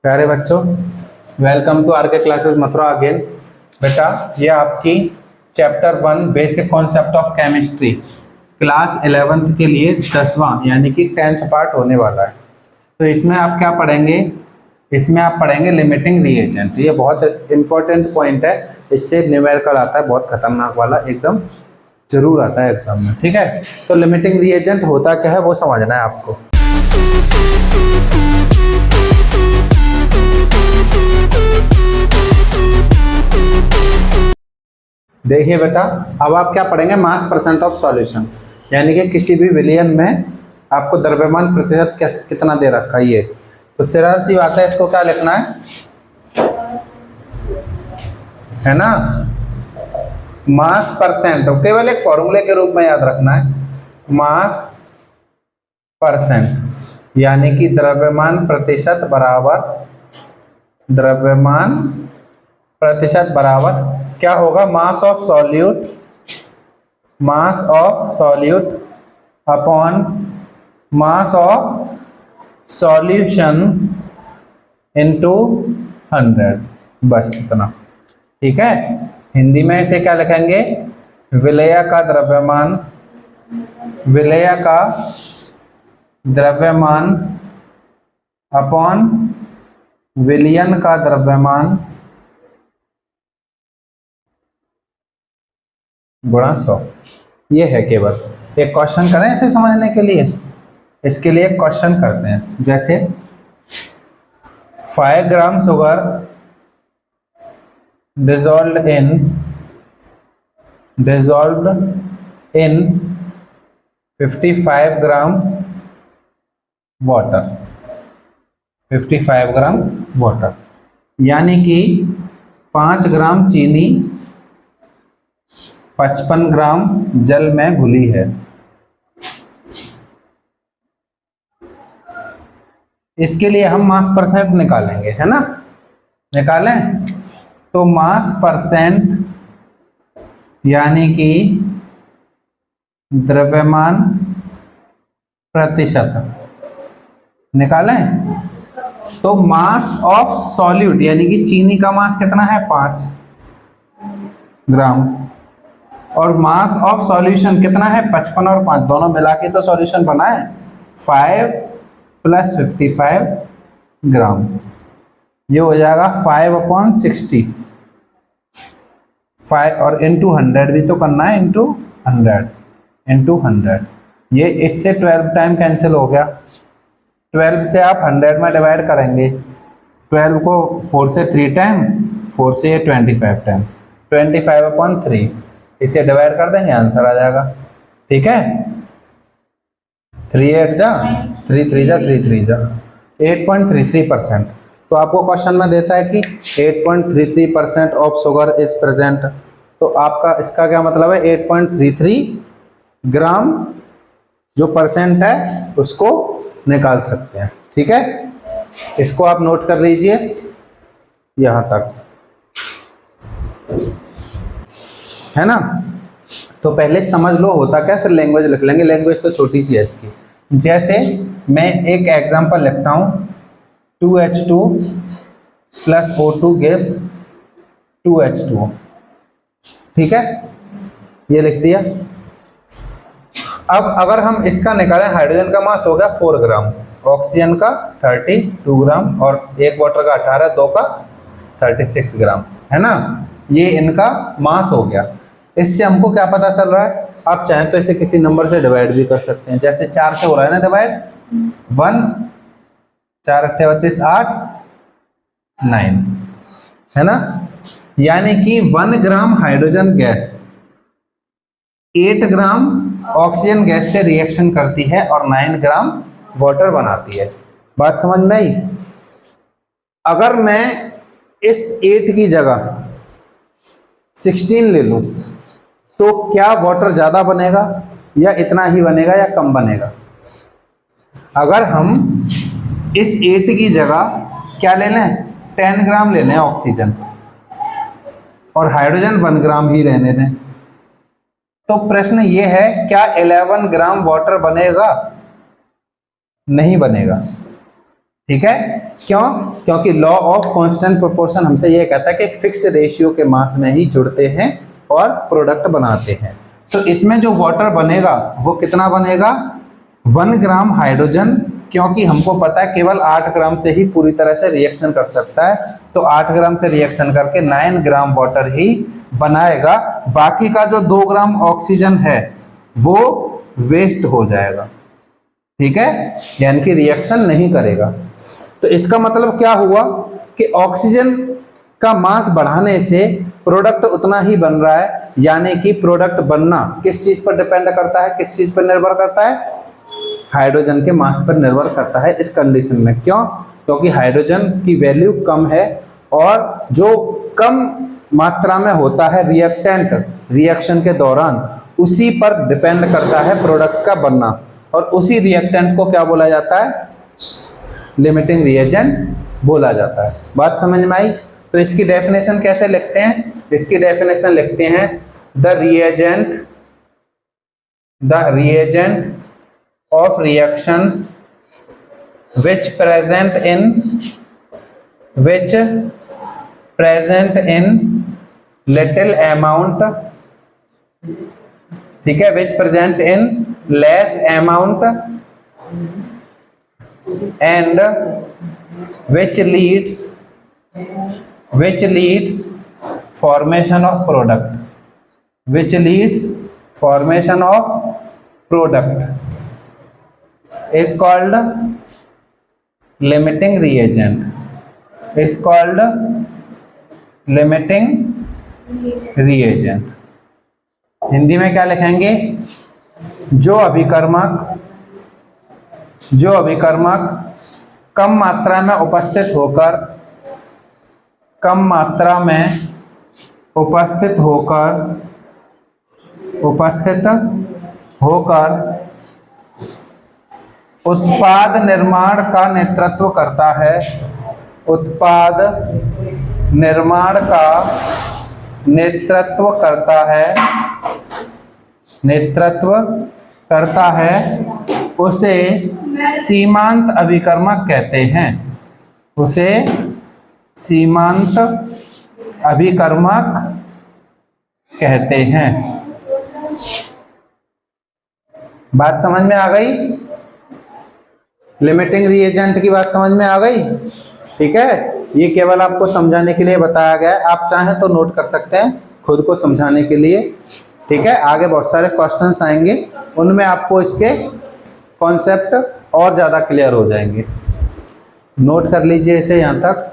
प्यारे बच्चों, welcome to are के क्लासेस मथुरा अगेन। बेटा, ये आपकी chapter 1 basic concept of chemistry class 11th के लिए 10वां यानी कि 10th पार्ट होने वाला है। तो इसमें आप क्या पढ़ेंगे? इसमें आप पढ़ेंगे लिमिटिंग रिएजेंट। ये बहुत इंपॉर्टेंट पॉइंट है, इससे न्यूमेरिकल आता है, बहुत खतरनाक वाला, एकदम जरूर आता है एग्जाम में। ठीक है, तो लिमिटिंग रिएजेंट होता क्या है वो समझना है आपको। देखिए बेटा, अब आप क्या पढ़ेंगे? मास परसेंट ऑफ सॉल्यूशन, यानी कि किसी भी विलयन में आपको द्रव्यमान प्रतिशत कितना दे रखा है। ये तो सीधा सी बात है, इसको क्या लिखना है ना? मास परसेंट, तो केवल एक फॉर्मूले के रूप में याद रखना है, मास परसेंट, यानी कि द्रव्यमान प्रतिशत बराबर क्या होगा? Mass of solute upon mass of solution into 100। बस इतना। ठीक है, हिंदी में इसे क्या लिखेंगे? विलेय का द्रव्यमान अपॉन विलयन का द्रव्यमान गुणा 100। ये है केवल एक क्वेश्चन करें इसे समझने के लिए। इसके लिए एक क्वेश्चन करते हैं, जैसे 5 gram sugar dissolved in 55 gram water, 55 gram water, यानी कि 5 ग्राम चीनी 55 ग्राम जल में घुली है। इसके लिए हम मास परसेंट निकालेंगे, है ना? निकालें तो मास परसेंट यानी कि द्रव्यमान प्रतिशत निकालें तो मास ऑफ सॉल्यूट यानी कि चीनी का मास कितना है? 5 ग्राम, और मास ऑफ सॉल्यूशन कितना है? 55 और 5 दोनों मिला के तो सॉल्यूशन बना है 5 + 55 ग्राम। ये हो जाएगा 5/60, 5 और इंटू 100 भी तो करना है, इंटू 100। ये इससे 12 टाइम कैंसिल हो गया। 12 से आप 100 में डिवाइड करेंगे, 12 को 4 से 3 टाइम, 4 से 25 टाइम, 25/3 इसे डिवाइड कर देंगे, आंसर आ जाएगा। ठीक है, 3 8 जा 3 3 जा 3 3 जा 8.33%। तो आपको क्वेश्चन में देता है कि 8.33% ऑफ शुगर इज प्रेजेंट, तो आपका इसका क्या मतलब है? 8.33 ग्राम जो परसेंट है उसको निकाल सकते हैं। ठीक है, इसको आप नोट कर लीजिए यहां तक, है ना? तो पहले समझ लो होता क्या, फिर लैंग्वेज लिख लेंगे। लैंग्वेज तो छोटी सी है इसकी। जैसे मैं एक एग्जांपल लिखता हूं, 2H2 + O2 gives 2H2O। ठीक है, ये लिख दिया। अब अगर हम इसका निकालें, हाइड्रोजन का मास हो गया 4 ग्राम, ऑक्सीजन का 32 ग्राम, और एक वाटर का 18, 2 का 36 ग्राम, है ना? ये इनका मास हो गया। इससे हमको क्या पता चल रहा है? आप चाहें तो इसे किसी नंबर से डिवाइड भी कर सकते हैं, जैसे 4 से हो रहा है ना डिवाइड, 1 4 8 32 8 9, है ना? यानी कि 1 gram hydrogen gas 8 gram oxygen gas से रिएक्शन करती है और 9 ग्राम वाटर बनाती है। बात समझ में आई? अगर मैं इस 8 की जगह 16 ले लूं तो क्या वाटर ज्यादा बनेगा या इतना ही बनेगा या कम बनेगा? अगर हम इस 8 की जगह क्या ले लें? 10 ग्राम ले लें ऑक्सीजन, और हाइड्रोजन 1 ग्राम ही रहने दें, तो प्रश्न ये है, क्या 11 ग्राम वाटर बनेगा? नहीं बनेगा। ठीक है, क्यों? क्योंकि लॉ ऑफ कांस्टेंट प्रोपोर्शन हमसे ये कहता है कि एक फिक्स रेशियो के मास में ही जुड़ते हैं और प्रोडक्ट बनाते हैं। तो इसमें जो वाटर बनेगा वो कितना बनेगा? 1 ग्राम हाइड्रोजन, क्योंकि हमको पता है केवल 8 ग्राम से ही पूरी तरह से रिएक्शन कर सकता है, तो 8 ग्राम से रिएक्शन करके 9 ग्राम वाटर ही बनाएगा। बाकी का जो 2 ग्राम ऑक्सीजन है वो वेस्ट हो जाएगा, ठीक है, यानी कि रिएक्शन नहीं करेगा। तो इसका मतलब क्या हुआ कि ऑक्सीजन का मास बढ़ाने से प्रोडक्ट उतना ही बन रहा है, यानी कि प्रोडक्ट बनना किस चीज पर डिपेंड करता है, किस चीज पर निर्भर करता है? हाइड्रोजन के मास पर निर्भर करता है इस कंडीशन में। क्यों? क्योंकि हाइड्रोजन की वैल्यू कम है और जो कम मात्रा में होता है रिएक्टेंट रिएक्शन के दौरान, उसी पर डिपेंड करता है प्रोडक्ट का बनना, और उसी रिएक्टेंट को क्या बोला जाता है? लिमिटिंग रिएजेंट बोला जाता है। बात समझ में आई? तो इसकी डेफिनेशन कैसे लिखते हैं? इसकी डेफिनेशन लिखते हैं the reagent of reaction which present in little amount, ठीक है, which present in less amount and which leads formation of product is called limiting reagent, Hindi में क्या लिखेंगे? जो अभिकर्मक कम मात्रा में उपस्थित होकर उत्पाद निर्माण का नेतृत्व करता है, उसे सीमांत अभिकर्मक कहते हैं। बात समझ में आ गई? लिमिटिंग रिएजेंट की बात समझ में आ गई? ठीक है, ये केवल आपको समझाने के लिए बताया गया है, आप चाहें तो नोट कर सकते हैं खुद को समझाने के लिए। ठीक है, आगे बहुत सारे क्वेश्चंस आएंगे, उनमें आपको इसके कॉन्सेप्ट और ज़्यादा क्लियर हो जाएंगे। नोट कर लीजिए इसे यहाँ तक।